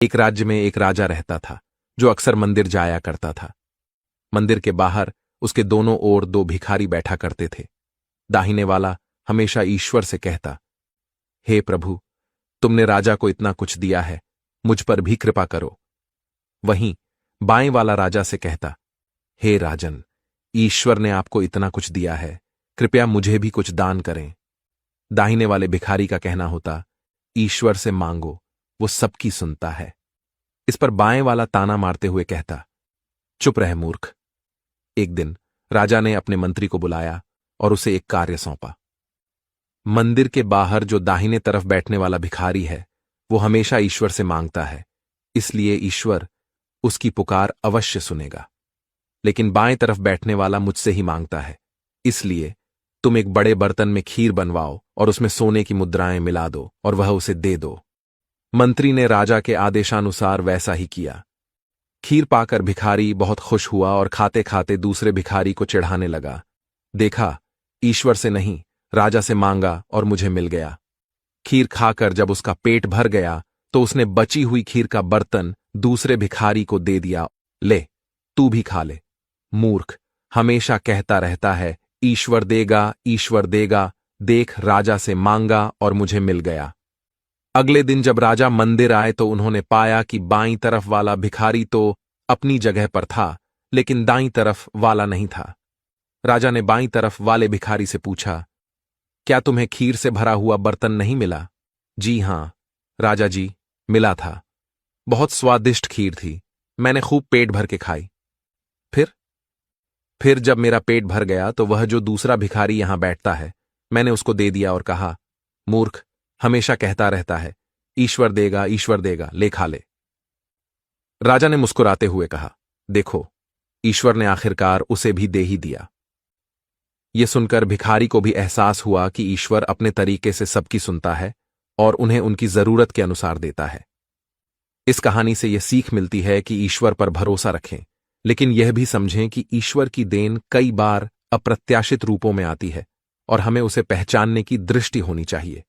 एक राज्य में एक राजा रहता था जो अक्सर मंदिर जाया करता था। मंदिर के बाहर उसके दोनों ओर दो भिखारी बैठा करते थे। दाहिने वाला हमेशा ईश्वर से कहता, हे प्रभु, तुमने राजा को इतना कुछ दिया है, मुझ पर भी कृपा करो। वहीं बाएं वाला राजा से कहता, हे राजन, ईश्वर ने आपको इतना कुछ दिया है, कृपया मुझे भी कुछ दान करें। दाहिने वाले भिखारी का कहना होता, ईश्वर से मांगो, वो सबकी सुनता है। इस पर बाएं वाला ताना मारते हुए कहता, चुप रह मूर्ख। एक दिन राजा ने अपने मंत्री को बुलाया और उसे एक कार्य सौंपा। मंदिर के बाहर जो दाहिने तरफ बैठने वाला भिखारी है, वो हमेशा ईश्वर से मांगता है, इसलिए ईश्वर उसकी पुकार अवश्य सुनेगा। लेकिन बाएं तरफ बैठने वाला मुझसे ही मांगता है, इसलिए तुम एक बड़े बर्तन में खीर बनवाओ और उसमें सोने की मुद्राएं मिला दो और वह उसे दे दो। मंत्री ने राजा के आदेशानुसार वैसा ही किया। खीर पाकर भिखारी बहुत खुश हुआ और खाते खाते दूसरे भिखारी को चिढ़ाने लगा, देखा, ईश्वर से नहीं, राजा से मांगा और मुझे मिल गया। खीर खाकर जब उसका पेट भर गया तो उसने बची हुई खीर का बर्तन दूसरे भिखारी को दे दिया, ले, तू भी खा ले। मूर्ख, हमेशा कहता रहता है, ईश्वर देगा, ईश्वर देगा, देख राजा से मांगा और मुझे मिल गया। अगले दिन जब राजा मंदिर आए तो उन्होंने पाया कि बाईं तरफ वाला भिखारी तो अपनी जगह पर था, लेकिन दाईं तरफ वाला नहीं था। राजा ने बाईं तरफ वाले भिखारी से पूछा, क्या तुम्हें खीर से भरा हुआ बर्तन नहीं मिला? जी हां राजा जी, मिला था। बहुत स्वादिष्ट खीर थी, मैंने खूब पेट भर के खाई। फिर जब मेरा पेट भर गया तो वह जो दूसरा भिखारी यहां बैठता है, मैंने उसको दे दिया और कहा, मूर्ख, हमेशा कहता रहता है, ईश्वर देगा, ले खा ले। राजा ने मुस्कुराते हुए कहा, देखो, ईश्वर ने आखिरकार उसे भी दे ही दिया। यह सुनकर भिखारी को भी एहसास हुआ कि ईश्वर अपने तरीके से सबकी सुनता है और उन्हें उनकी जरूरत के अनुसार देता है। इस कहानी से यह सीख मिलती है कि ईश्वर पर भरोसा रखें, लेकिन यह भी समझें कि ईश्वर की देन कई बार अप्रत्याशित रूपों में आती है और हमें उसे पहचानने की दृष्टि होनी चाहिए।